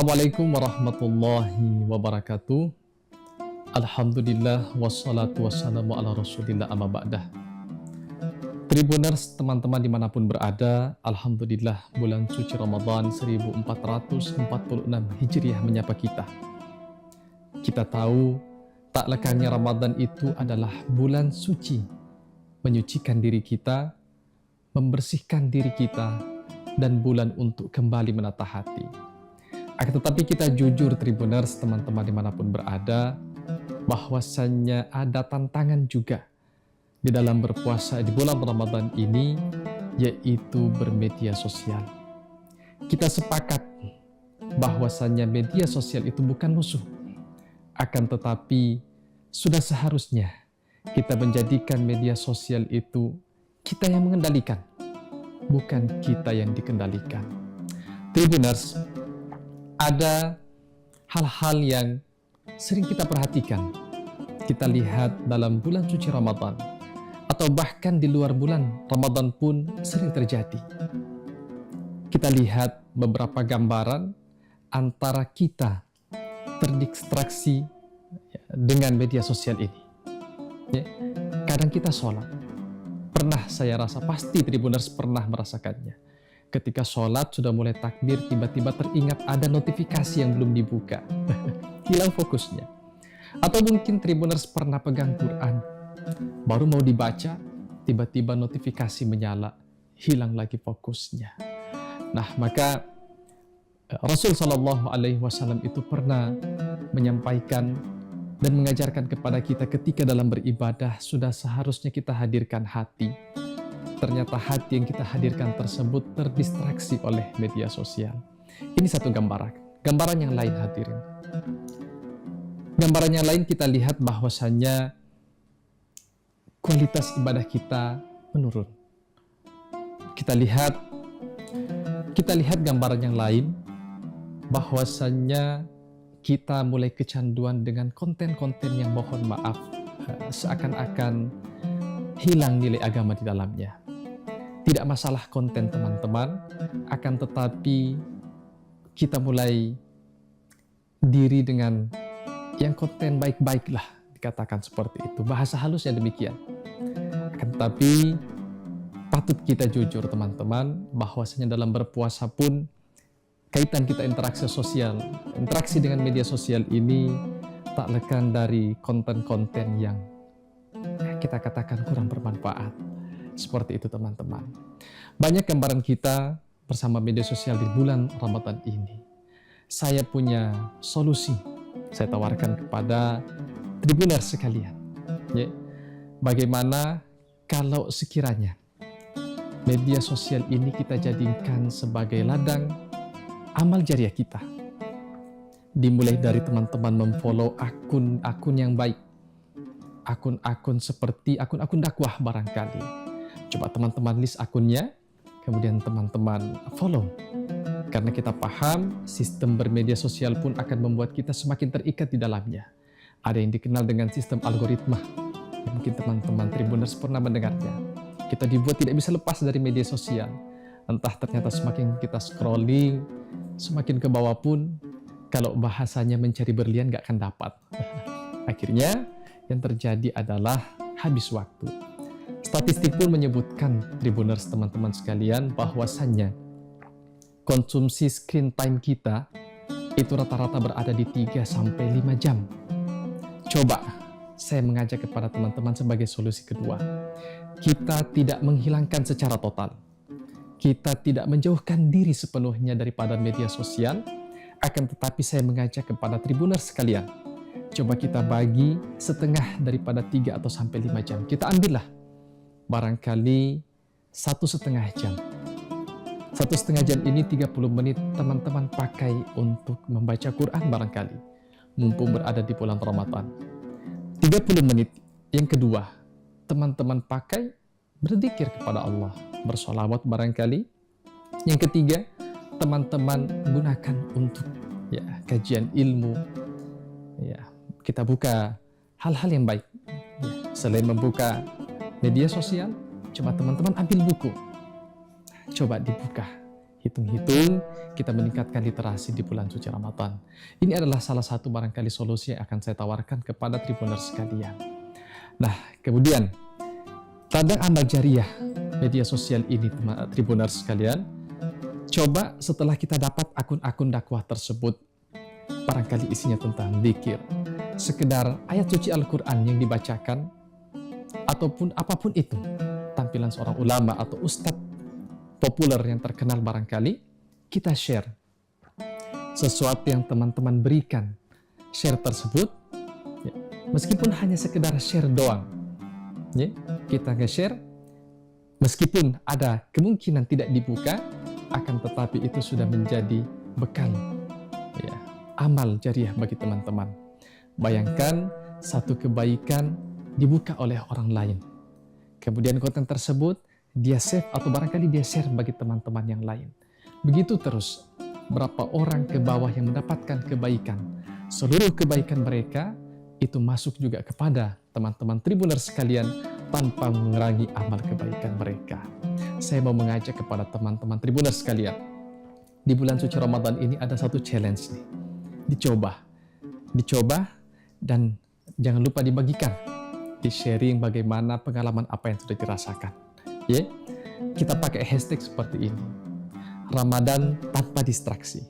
Assalamualaikum warahmatullahi wabarakatuh. Alhamdulillah wassalatu wassalamu ala rasulillah amma ba'dah. Tribuners, teman-teman dimanapun berada, Alhamdulillah bulan suci Ramadan 1446 Hijriah menyapa kita. Kita tahu tak lekangnya Ramadan itu adalah bulan suci, menyucikan diri kita, membersihkan diri kita, dan bulan untuk kembali menata hati. Akan tetapi kita jujur Tribuners, teman-teman dimanapun berada, bahwasannya ada tantangan juga di dalam berpuasa di bulan Ramadan ini, yaitu bermedia sosial. Kita sepakat bahwasannya media sosial itu bukan musuh, akan tetapi sudah seharusnya kita menjadikan media sosial itu kita yang mengendalikan, bukan kita yang dikendalikan. Tribuners, ada hal-hal yang sering kita perhatikan, kita lihat dalam bulan suci Ramadan, atau bahkan di luar bulan Ramadan pun sering terjadi. Kita lihat beberapa gambaran antara kita terdistraksi dengan media sosial ini. Kadang kita sholat, pernah saya rasa, pasti Tribuners pernah merasakannya. Ketika sholat sudah mulai takbir, tiba-tiba teringat ada notifikasi yang belum dibuka. Hilang fokusnya. Atau mungkin Tribuners pernah pegang Quran, baru mau dibaca, tiba-tiba notifikasi menyala, hilang lagi fokusnya. Nah, maka Rasul Shallallahu Alaihi Wasallam itu pernah menyampaikan dan mengajarkan kepada kita ketika dalam beribadah sudah seharusnya kita hadirkan hati. Ternyata hati yang kita hadirkan tersebut terdistraksi oleh media sosial. Ini satu gambaran. Gambaran yang lain hadirin. Gambaran yang lain kita lihat bahwasannya kualitas ibadah kita menurun. Kita lihat gambaran yang lain bahwasannya kita mulai kecanduan dengan konten-konten yang mohon maaf seakan-akan hilang nilai agama di dalamnya. Tidak masalah konten teman-teman, akan tetapi kita mulai diri dengan yang konten baik-baik lah, dikatakan seperti itu. Bahasa halusnya demikian. Akan tetapi patut kita jujur teman-teman, bahwasanya dalam berpuasa pun kaitan kita interaksi dengan media sosial ini tak lekang dari konten-konten yang kita katakan kurang bermanfaat. Seperti itu teman-teman. Banyak gambaran kita bersama media sosial di bulan Ramadan ini. Saya punya solusi, saya tawarkan kepada Tribuners sekalian. Bagaimana kalau sekiranya media sosial ini kita jadikan sebagai ladang amal jariah kita. Dimulai dari teman-teman memfollow akun-akun yang baik, akun-akun seperti akun-akun dakwah barangkali. Coba teman-teman list akunnya, kemudian teman-teman follow. Karena kita paham sistem bermedia sosial pun akan membuat kita semakin terikat di dalamnya. Ada yang dikenal dengan sistem algoritma. Mungkin teman-teman Tribuners pernah mendengarnya. Kita dibuat tidak bisa lepas dari media sosial. Entah ternyata semakin kita scrolling, semakin ke bawah pun, kalau bahasanya mencari berlian gak akan dapat. Akhirnya yang terjadi adalah habis waktu. Statistik pun menyebutkan, Tribuners teman-teman sekalian, bahwasannya konsumsi screen time kita itu rata-rata berada di 3-5 jam. Coba saya mengajak kepada teman-teman sebagai solusi kedua. Kita tidak menghilangkan secara total. Kita tidak menjauhkan diri sepenuhnya daripada media sosial, akan tetapi saya mengajak kepada Tribuners sekalian. Coba kita bagi setengah daripada 3 atau sampai 5 jam. Kita ambillah barangkali 1,5 jam. 1,5 jam ini 30 menit teman-teman pakai untuk membaca Quran barangkali, mumpung berada di bulan Ramadan. 30 menit yang kedua, teman-teman pakai berzikir kepada Allah, bersolawat barangkali. Yang ketiga, teman-teman gunakan untuk kajian ilmu. Kita buka hal-hal yang baik. Selain membuka media sosial, coba teman-teman ambil buku. Coba dibuka. Hitung-hitung, kita meningkatkan literasi di bulan suci Ramadan. Ini adalah salah satu barangkali solusi yang akan saya tawarkan kepada Tribuners sekalian. Nah, kemudian, ladang amal jariah media sosial ini, Tribuners sekalian, coba setelah kita dapat akun-akun dakwah tersebut, barangkali isinya tentang zikir, sekedar ayat suci Al-Quran yang dibacakan, ataupun apapun itu, tampilan seorang ulama atau ustadz populer yang terkenal barangkali, kita share sesuatu yang teman-teman berikan. Share tersebut, ya, meskipun hanya sekedar share doang, ya, kita nge-share, meskipun ada kemungkinan tidak dibuka, akan tetapi itu sudah menjadi bekal, ya, amal jariah bagi teman-teman. Bayangkan satu kebaikan dibuka oleh orang lain. Kemudian konten tersebut dia save atau barangkali dia share bagi teman-teman yang lain. Begitu terus, berapa orang ke bawah yang mendapatkan kebaikan. Seluruh kebaikan mereka itu masuk juga kepada teman-teman Tribuners sekalian tanpa mengurangi amal kebaikan mereka. Saya mau mengajak kepada teman-teman Tribuners sekalian. Di bulan suci Ramadan ini ada satu challenge nih. Dicoba dan jangan lupa dibagikan. Di-sharing bagaimana pengalaman apa yang sudah dirasakan. Ya, kita pakai hashtag seperti ini. Ramadan tanpa distraksi.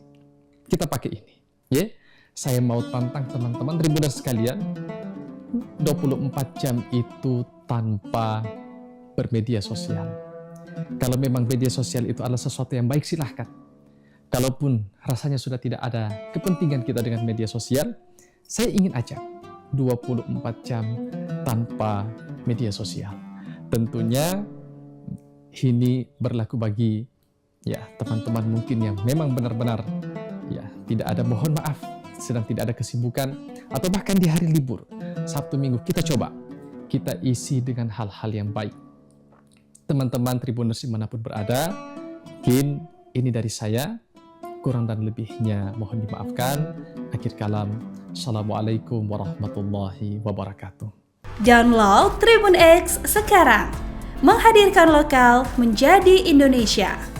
Kita pakai ini. Ya, saya mau tantang teman-teman Tribuners sekalian, 24 jam itu tanpa bermedia sosial. Kalau memang media sosial itu adalah sesuatu yang baik, silahkan. Kalaupun rasanya sudah tidak ada kepentingan kita dengan media sosial, saya ingin ajak 24 jam tanpa media sosial. Tentunya ini berlaku bagi ya teman-teman mungkin yang memang benar-benar ya tidak ada, mohon maaf, sedang tidak ada kesibukan atau bahkan di hari libur Sabtu Minggu, kita coba kita isi dengan hal-hal yang baik. Teman-teman Tribuners dimanapun berada, mungkin ini dari saya, kurang dan lebihnya mohon dimaafkan. Akhir kalam, Assalamualaikum warahmatullahi wabarakatuh. Download Tribun X sekarang, menghadirkan lokal menjadi Indonesia.